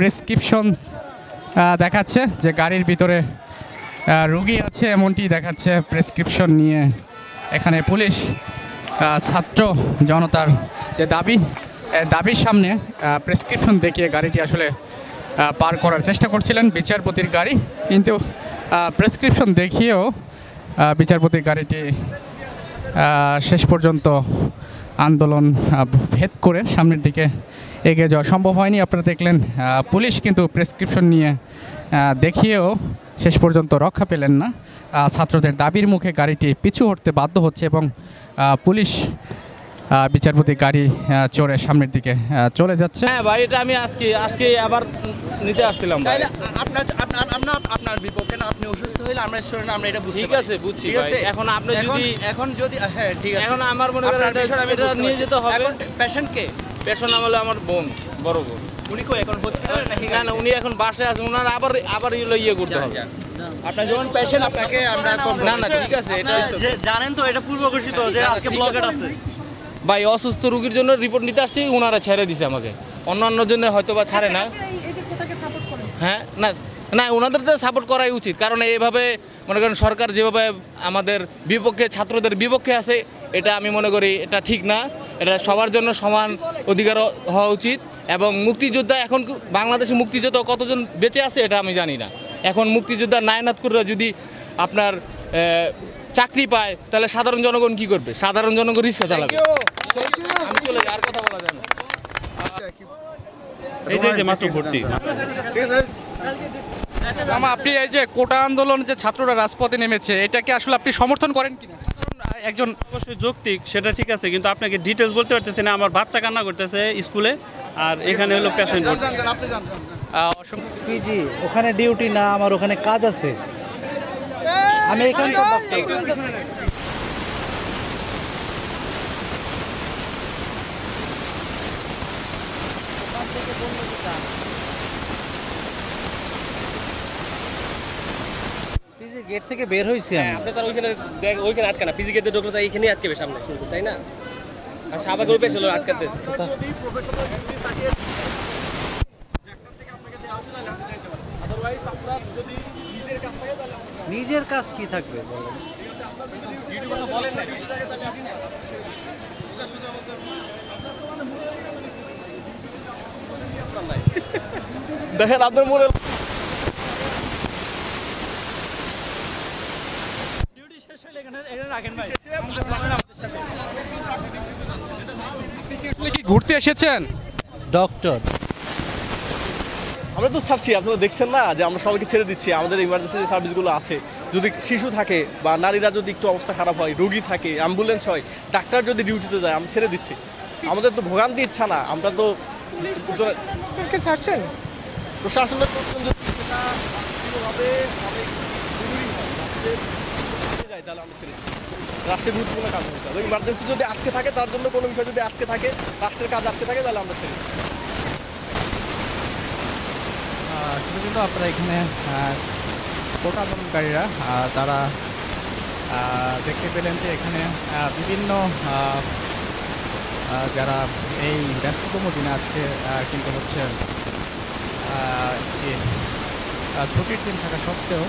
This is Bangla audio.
প্রেসক্রিপশন দেখাচ্ছে যে গাড়ির ভিতরে রোগী আছে এমনটি দেখাচ্ছে। প্রেসক্রিপশন নিয়ে এখানে পুলিশ ছাত্র জনতার যে দাবির সামনে প্রেসক্রিপশন দেখিয়ে গাড়িটি আসলে পার করার চেষ্টা করছিলেন বিচারপতির গাড়ি, কিন্তু প্রেসক্রিপশন দেখিয়েও বিচারপতির গাড়িটি শেষ পর্যন্ত আন্দোলন ভেদ করে সামনের দিকে এগিয়ে যাওয়া সম্ভব হয়নি। আপনারা দেখলেন পুলিশ কিন্তু প্রেসক্রিপশন নিয়ে দেখিয়েও শেষ পর্যন্ত রক্ষা পেলেন না। ছাত্রদের দাবির মুখে গাড়িটি পিছু হটতে বাধ্য হচ্ছে এবং পুলিশ বিচারপতি গাড়ি চড়ে সামনের দিকে চলে যাচ্ছে। হ্যাঁ ভাই, এটা আমি আজকে আবার নিতে আসছিলাম ভাই। আপনার বিপক্ষে না, আপনি অসুস্থ হইলে আমরা স্টুডেন্ট, আমরা এটা বুঝতে ঠিক আছে, বুঝছি ভাই। এখন আপনি যদি হ্যাঁ ঠিক আছে, এখন আমার মনে করেন এটা নিয়ে যেতে হবে। এখন পেশেন্টকে পেশেন্ট হলো আমার বোন, বড় বোন। উনি কই এখন হসপিটালে নাকি? না, উনি এখন বাসায় আছে, ওনার আবার ইয়ে করতে হবে। আপনার যখন পেশেন্ট আপনাকে আমরা না ঠিক আছে, এটা জানেন তো এটা পূর্ব ঘোষিত যে আজকে ব্লকেট আছে ভাই। অসুস্থ রোগীর জন্য রিপোর্ট নিতে আসছি, ওনারা ছেড়ে দিছে আমাকে, অন্যান্য জন্য হয়তো বা ছাড়ে না। হ্যাঁ না ওনাদের তো সাপোর্ট করাই উচিত, কারণ এইভাবে মনে করেন সরকার যেভাবে আমাদের বিপক্ষে, ছাত্রদের বিপক্ষে আছে, এটা আমি মনে করি এটা ঠিক না। এটা সবার জন্য সমান অধিকার হওয়া উচিত। এবং মুক্তিযোদ্ধা, এখন বাংলাদেশে মুক্তিযোদ্ধা কতজন বেঁচে আছে এটা আমি জানি না। এখন মুক্তিযোদ্ধা নায়নাত করে যদি আপনার চাকরি পায়, তাহলে সাধারণ জনগণ কি করবে? সাধারণ জনগণ রিক্সা চালাবে। আমি চলে যাই, আর কথা বলা যায় না। এই যে মাত্র ভর্তি। আপনি এই যে কোটা আন্দোলন যে ছাত্ররা রাজপথে নেমেছে, এটাকে আসলে আপনি সমর্থন করেন কিনা? একজন অবশ্যই যৌক্তিক, সেটা ঠিক আছে, কিন্তু আপনাকে ডিটেলস বলতে পারতেছি না। আমার বাচ্চা কান্না করতেছে স্কুলে, আর এখানে হলো পেশেন্ট। পিজি ওখানে ডিউটি না, আমার ওখানে কাজ আছে। আমি এখানে গেট থেকে বের হয়েছি আমি। আপনি তো ওইখানে আটকে না, পিজি গেটে ঢুকলে তো এইখানেই আটকেবে সামনে শুরু, তাই না? আর শাহবাগ ওই পেছনে আটকাতেছে। নিজের কাজ কি থাকবে বলেন? দেখেন আপনার মনে ঘুরতে এসেছেন ডক্টর, আমরা তো ছাড়ছি, আপনারা দেখছেন না যে আমরা সবাইকে ছেড়ে দিচ্ছি। আমাদের ইমার্জেন্সি যে সার্ভিসগুলো আছে, যদি শিশু থাকে বা নারীরা যদি একটু অবস্থা খারাপ হয়, রোগী থাকে, অ্যাম্বুলেন্স হয়, ডাক্তার যদি ডিউটিতে যায়, আমরা ছেড়ে দিচ্ছি। আমাদের তো ভোগান্তি ইচ্ছা না, আমরা তো ছাড়ছেন প্রশাসনের তাহলে আমরা ছেড়ে দিচ্ছি। রাষ্ট্রের গুরুত্বপূর্ণ কাজ হতে হবে। ইমার্জেন্সি যদি আটকে থাকে, তার জন্য কোনো বিষয় যদি আটকে থাকে, রাষ্ট্রের কাজ আটকে থাকে, তাহলে আমরা ছেড়ে দিচ্ছি। শুধু কিন্তু আপনারা এখানে কোটা আন্দোলনকারীরা তারা দেখতে পেলেন যে এখানে বিভিন্ন যারা এই ব্যস্ততম দিনে আজকে কিন্তু হচ্ছে ছুটির দিন থাকা সত্ত্বেও